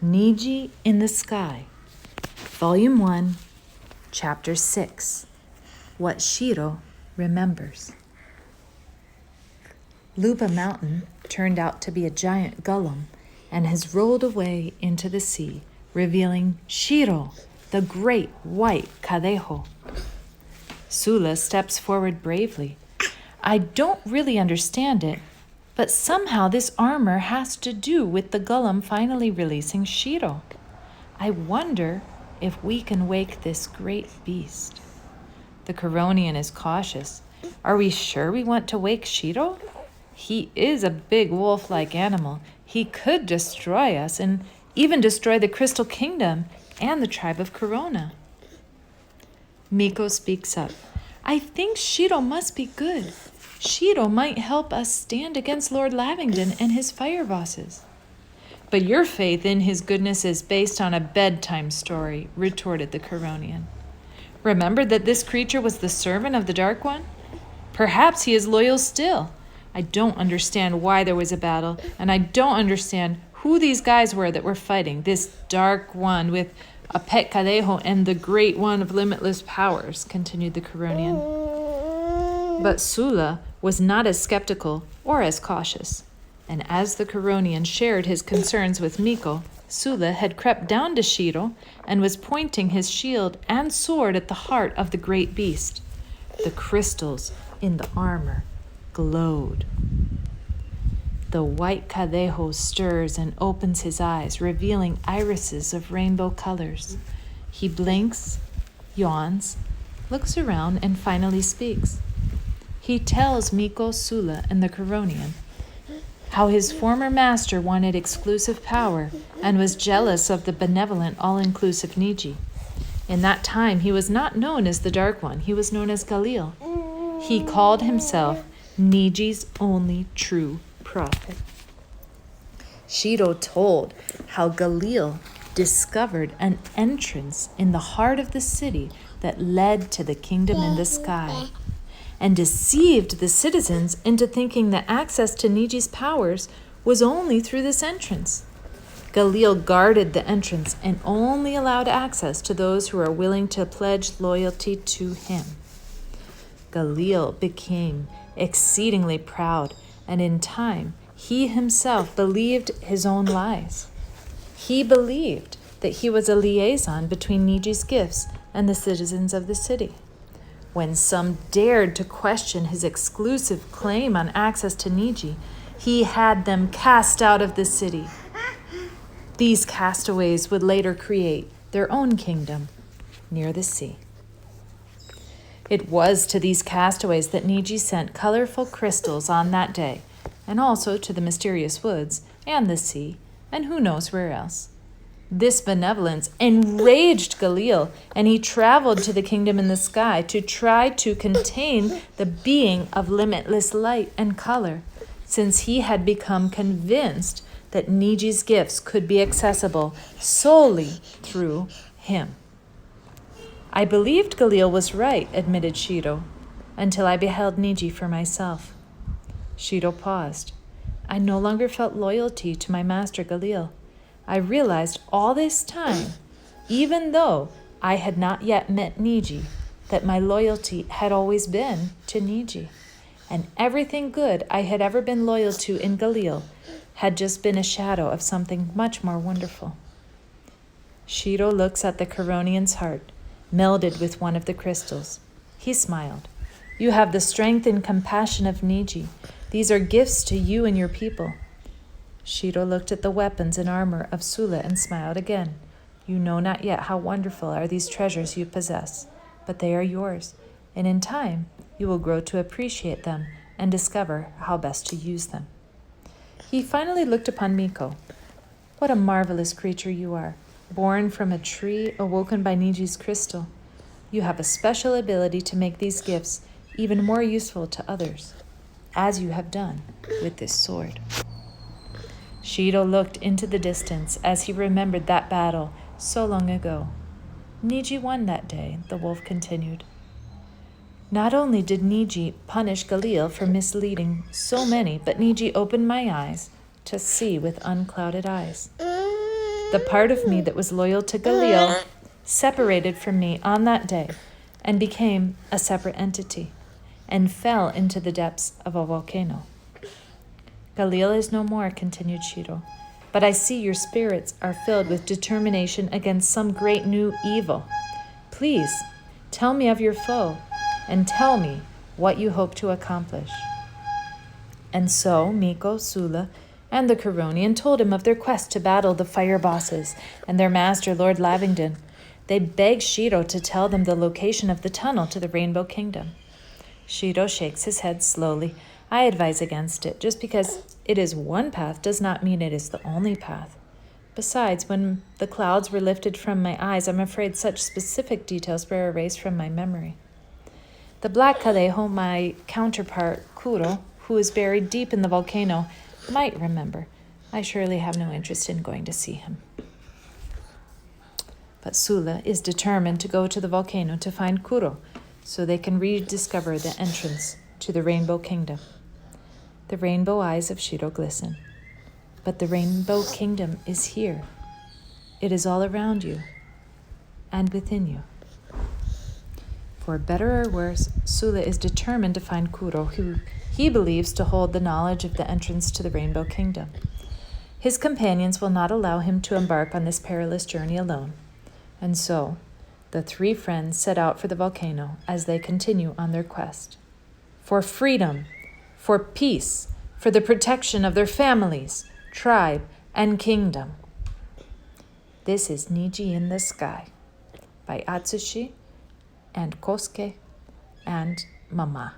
Niji in the Sky, Volume 1, Chapter 6, What Shiro Remembers. Luba Mountain turned out to be a giant gulum and has rolled away into the sea, revealing Shiro, the great white Kadeho. Sula steps forward bravely. I don't really understand it, but somehow this armor has to do with the Golem finally releasing Shiro. I wonder if we can wake this great beast. The Coronian is cautious. Are we sure we want to wake Shiro? He is a big wolf-like animal. He could destroy us and even destroy the Crystal Kingdom and the tribe of Corona. Miko speaks up. I think Shiro must be good. Shiro might help us stand against Lord Lavington and his fire bosses. But your faith in his goodness is based on a bedtime story, retorted the Coronian. Remember that this creature was the servant of the Dark One? Perhaps he is loyal still. I don't understand why there was a battle, and I don't understand who these guys were that were fighting, this Dark One with a pet Kadeho and the Great One of limitless powers, continued the Coronian. But Sula was not as skeptical or as cautious, and as the Coronian shared his concerns with Miko, Sula had crept down to Shiro and was pointing his shield and sword at the heart of the great beast. The crystals in the armor glowed. The white Kadeho stirs and opens his eyes, revealing irises of rainbow colors. He blinks, yawns, looks around, and finally speaks. He tells Miko, Sula, and the Coronian how his former master wanted exclusive power and was jealous of the benevolent, all-inclusive Niji. In that time, he was not known as the Dark One. He was known as Galil. He called himself Niji's only true prophet. Shiro told how Galil discovered an entrance in the heart of the city that led to the kingdom in the sky, and deceived the citizens into thinking that access to Niji's powers was only through this entrance. Galil guarded the entrance and only allowed access to those who are willing to pledge loyalty to him. Galil became exceedingly proud, and in time, he himself believed his own lies. He believed that he was a liaison between Niji's gifts and the citizens of the city. When some dared to question his exclusive claim on access to Niji, he had them cast out of the city. These castaways would later create their own kingdom near the sea. It was to these castaways that Niji sent colorful crystals on that day, and also to the mysterious woods and the sea, and who knows where else. This benevolence enraged Galil, and he traveled to the kingdom in the sky to try to contain the being of limitless light and color, since he had become convinced that Niji's gifts could be accessible solely through him. I believed Galil was right, admitted Shiro, until I beheld Niji for myself. Shiro paused. I no longer felt loyalty to my master Galil. I realized all this time, even though I had not yet met Niji, that my loyalty had always been to Niji, and everything good I had ever been loyal to in Galil had just been a shadow of something much more wonderful. Shiro looks at the Coronian's heart, melded with one of the crystals. He smiled. You have the strength and compassion of Niji. These are gifts to you and your people. Shiro looked at the weapons and armor of Sula and smiled again. You know not yet how wonderful are these treasures you possess, but they are yours, and in time you will grow to appreciate them and discover how best to use them. He finally looked upon Miko. What a marvelous creature you are, born from a tree awoken by Niji's crystal. You have a special ability to make these gifts even more useful to others, as you have done with this sword. Shiro looked into the distance as he remembered that battle so long ago. Niji won that day, the wolf continued. Not only did Niji punish Galil for misleading so many, but Niji opened my eyes to see with unclouded eyes. The part of me that was loyal to Galil separated from me on that day and became a separate entity and fell into the depths of a volcano. Galil is no more, continued Shiro, but I see your spirits are filled with determination against some great new evil. Please, tell me of your foe and tell me what you hope to accomplish. And so Miko, Sula, and the Curonian told him of their quest to battle the fire bosses and their master, Lord Lavington. They begged Shiro to tell them the location of the tunnel to the Rainbow Kingdom. Shiro shakes his head slowly. I advise against it. Just because it is one path does not mean it is the only path. Besides, when the clouds were lifted from my eyes, I'm afraid such specific details were erased from my memory. The Black Kaleho, my counterpart, Kuro, who is buried deep in the volcano, might remember. I surely have no interest in going to see him. But Sula is determined to go to the volcano to find Kuro, so they can rediscover the entrance to the Rainbow Kingdom. The rainbow eyes of Shiro glisten. But the Rainbow Kingdom is here. It is all around you and within you. For better or worse, Sula is determined to find Kuro, who he believes to hold the knowledge of the entrance to the Rainbow Kingdom. His companions will not allow him to embark on this perilous journey alone. And so, the three friends set out for the volcano as they continue on their quest. For freedom, for peace, for the protection of their families, tribe, and kingdom. This is Niji in the Sky by Atsushi and Kosuke and Mama.